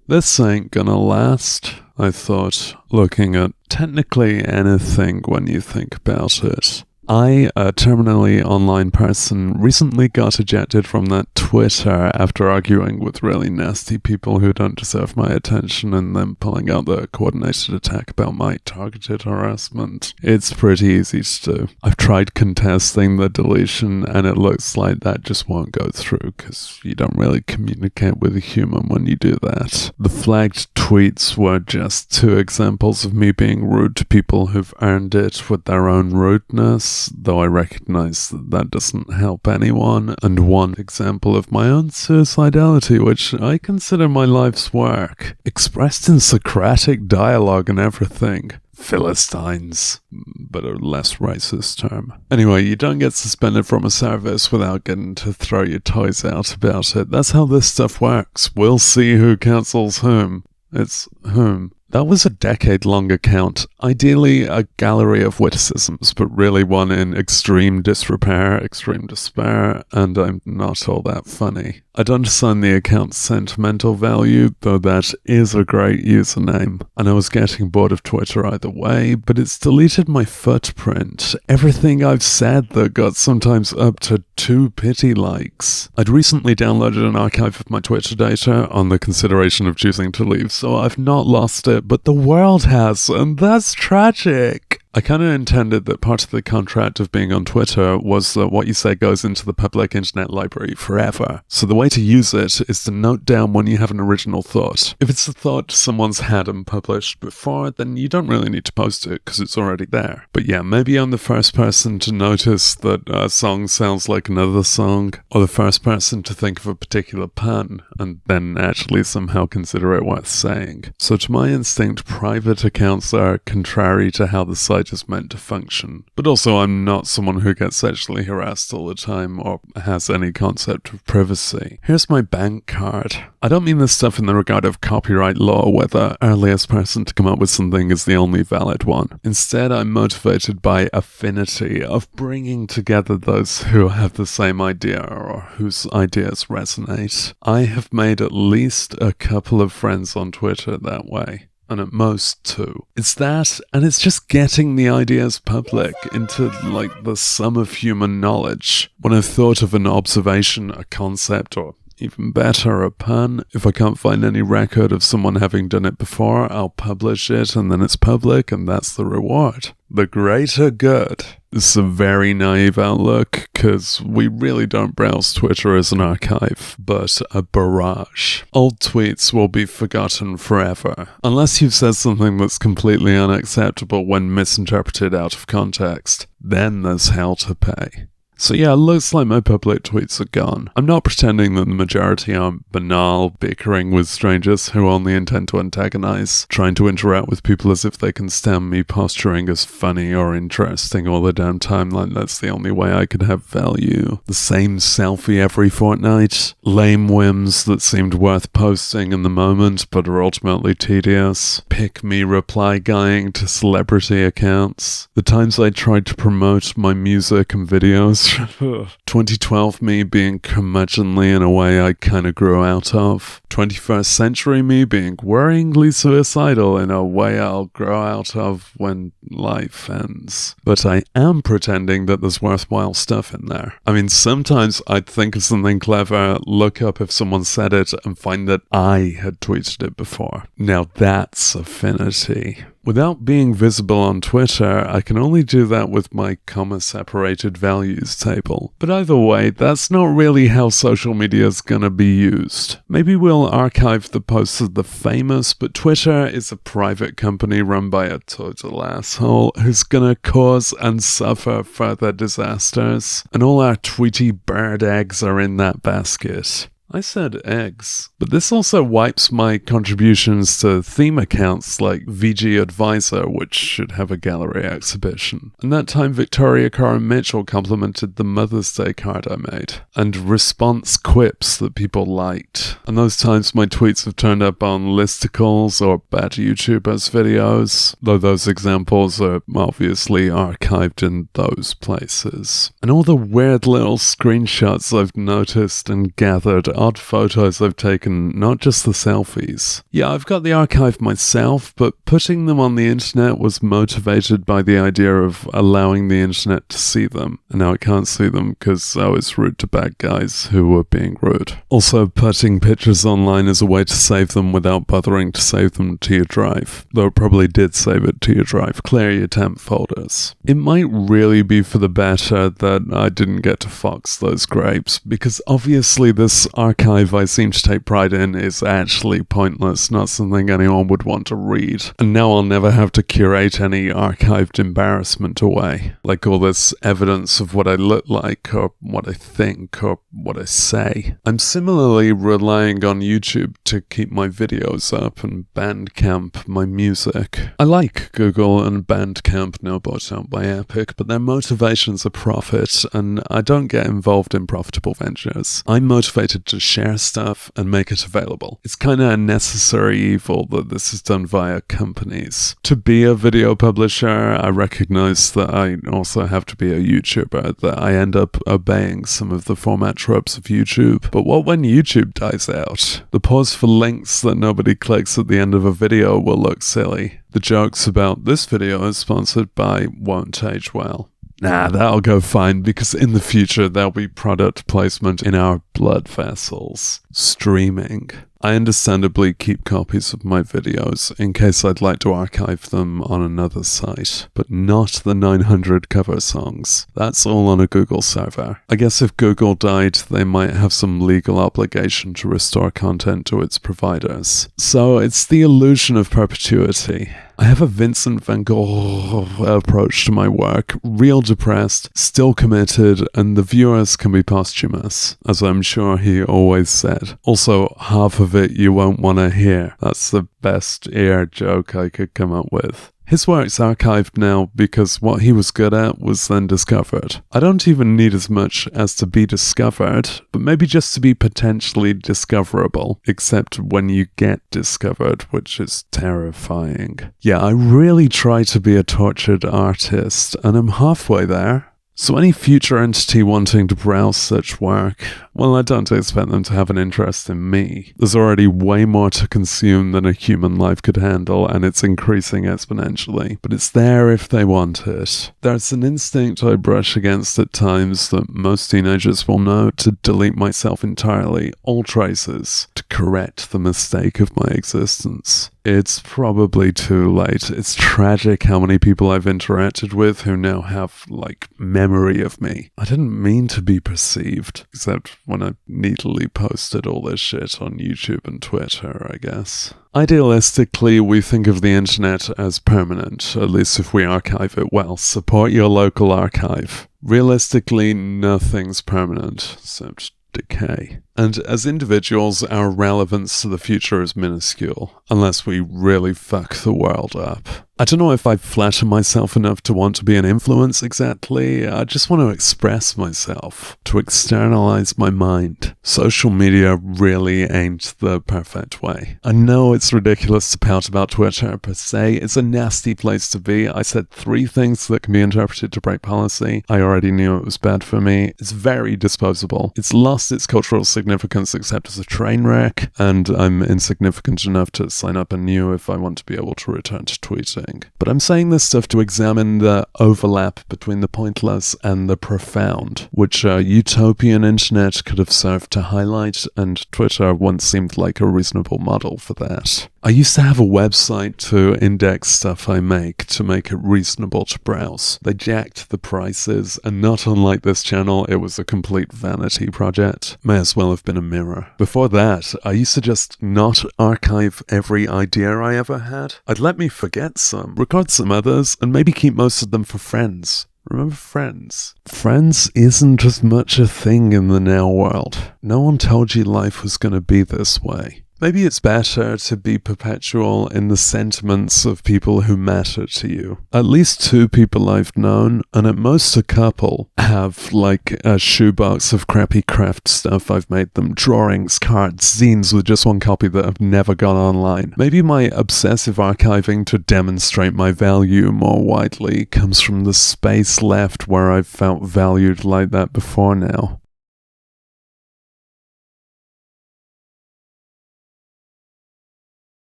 This ain't gonna last, I thought, looking at technically anything when you think about it. I, a terminally online person, recently got ejected from that Twitter after arguing with really nasty people who don't deserve my attention and then pulling out the coordinated attack about my targeted harassment. It's pretty easy to do. I've tried contesting the deletion and it looks like that just won't go through because you don't really communicate with a human when you do that. The flagged tweets were just two examples of me being rude to people who've earned it with their own rudeness, though I recognize that that doesn't help anyone, and one example of my own suicidality, which I consider my life's work, expressed in Socratic dialogue and everything. Philistines, but a less racist term. Anyway, you don't get suspended from a service without getting to throw your toys out about it. That's how this stuff works. We'll see who cancels whom. It's whom. That was a decade-long account, ideally a gallery of witticisms, but really one in extreme disrepair, extreme despair, and I'm not all that funny. I'd understand the account's sentimental value, though that is a great username, and I was getting bored of Twitter either way, but it's deleted my footprint, everything I've said that got sometimes up to 2 pity likes. I'd recently downloaded an archive of my Twitter data on the consideration of choosing to leave, so I've not lost it, but the world has, and that's tragic. I kind of intended that part of the contract of being on Twitter was that what you say goes into the public internet library forever. So the way to use it is to note down when you have an original thought. If it's a thought someone's had and published before, then you don't really need to post it because it's already there. But yeah, maybe I'm the first person to notice that a song sounds like another song, or the first person to think of a particular pun and then actually somehow consider it worth saying. So to my instinct, private accounts are contrary to how the site is meant to function. But also I'm not someone who gets sexually harassed all the time or has any concept of privacy. Here's my bank card. I don't mean this stuff in the regard of copyright law where the earliest person to come up with something is the only valid one. Instead, I'm motivated by affinity, of bringing together those who have the same idea or whose ideas resonate. I have made at least a couple of friends on Twitter that way. And at most 2. It's that, and it's just getting the ideas public into, like, the sum of human knowledge. When I've thought of an observation, a concept, or even better, a pun, if I can't find any record of someone having done it before, I'll publish it, and then it's public, and that's the reward. The greater good. This is a very naive outlook, because we really don't browse Twitter as an archive, but a barrage. Old tweets will be forgotten forever, unless you've said something that's completely unacceptable when misinterpreted out of context. Then there's hell to pay. So yeah, it looks like my public tweets are gone. I'm not pretending that the majority are banal, bickering with strangers who only intend to antagonize, trying to interact with people as if they can stand me posturing as funny or interesting all the damn time, like that's the only way I could have value. The same selfie every fortnight, lame whims that seemed worth posting in the moment but are ultimately tedious, pick-me reply guying to celebrity accounts, the times I tried to promote my music and videos, 2012 me being curmudgeonly in a way I kinda grew out of. 21st century me being worryingly suicidal in a way I'll grow out of when life ends. But I am pretending that there's worthwhile stuff in there. I mean, sometimes I'd think of something clever, look up if someone said it, and find that I had tweeted it before. Now that's affinity. Without being visible on Twitter, I can only do that with my comma-separated values table. But either way, that's not really how social media's gonna be used. Maybe we'll archive the posts of the famous, but Twitter is a private company run by a total asshole who's gonna cause and suffer further disasters. And all our Tweety bird eggs are in that basket. I said eggs, but this also wipes my contributions to theme accounts like VG Advisor, which should have a gallery exhibition. And that time Victoria Coren Mitchell complimented the Mother's Day card I made, and response quips that people liked. And those times my tweets have turned up on listicles or bad YouTubers videos, though those examples are obviously archived in those places. And all the weird little screenshots I've noticed and gathered odd photos I've taken, not just the selfies. Yeah, I've got the archive myself, but putting them on the internet was motivated by the idea of allowing the internet to see them. And now I can't see them because I was rude to bad guys who were being rude. Also, putting pictures online is a way to save them without bothering to save them to your drive. Though it probably did save it to your drive. Clear your temp folders. It might really be for the better that I didn't get to fox those grapes, because obviously this archive I seem to take pride in is actually pointless, not something anyone would want to read. And now I'll never have to curate any archived embarrassment away. Like all this evidence of what I look like, or what I think, or what I say. I'm similarly relying on YouTube to keep my videos up and Bandcamp my music. I like Google and Bandcamp, now bought out by Epic, but their motivations are profit, and I don't get involved in profitable ventures. I'm motivated to share stuff and make it available. It's kind of a necessary evil that this is done via companies. To be a video publisher, I recognize that I also have to be a YouTuber, that I end up obeying some of the format tropes of YouTube. But what when YouTube dies out? The pause for links that nobody clicks at the end of a video will look silly. The jokes about this video is sponsored by won't age well. Nah, that'll go fine, because in the future there'll be product placement in our blood vessels. Streaming. I understandably keep copies of my videos in case I'd like to archive them on another site, but not the 900 cover songs. That's all on a Google server. I guess if Google died, they might have some legal obligation to restore content to its providers. So it's the illusion of perpetuity. I have a Vincent van Gogh approach to my work, real depressed, still committed, and the viewers can be posthumous, as I'm sure he always said. Also, half of it you won't want to hear. That's the best ear joke I could come up with. His work's archived now because what he was good at was then discovered. I don't even need as much as to be discovered, but maybe just to be potentially discoverable, except when you get discovered, which is terrifying. Yeah, I really try to be a tortured artist, and I'm halfway there. So any future entity wanting to browse such work, well, I don't expect them to have an interest in me. There's already way more to consume than a human life could handle, and it's increasing exponentially. But it's there if they want it. There's an instinct I brush against at times that most teenagers will know, to delete myself entirely, all traces, to correct the mistake of my existence. It's probably too late. It's tragic how many people I've interacted with who now have, memory of me. I didn't mean to be perceived, except when I neatly posted all this shit on YouTube and Twitter, I guess. Idealistically, we think of the internet as permanent, at least if we archive it well. Support your local archive. Realistically, nothing's permanent, except decay. And as individuals, our relevance to the future is minuscule, unless we really fuck the world up. I don't know if I flatter myself enough to want to be an influence exactly. I just want to express myself, to externalize my mind. Social media really ain't the perfect way. I know it's ridiculous to pout about Twitter per se. It's a nasty place to be. I said 3 things that can be interpreted to break policy. I already knew it was bad for me. It's very disposable. It's lost its cultural significance except as a train wreck, and I'm insignificant enough to sign up anew if I want to be able to return to tweeting. But I'm saying this stuff to examine the overlap between the pointless and the profound, which a utopian internet could have served to highlight, and Twitter once seemed like a reasonable model for that. I used to have a website to index stuff I make to make it reasonable to browse. They jacked the prices, and not unlike this channel, it was a complete vanity project. May as well have been a mirror. Before that, I used to just not archive every idea I ever had. I'd let me forget some, record some others, and maybe keep most of them for friends. Remember Friends? Friends isn't as much a thing in the now world. No one told you life was going to be this way. Maybe it's better to be perpetual in the sentiments of people who matter to you. At least 2 people I've known, and at most a couple, have a shoebox of crappy craft stuff I've made them. Drawings, cards, zines with just 1 copy that have never gone online. Maybe my obsessive archiving to demonstrate my value more widely comes from the space left where I've felt valued like that before now.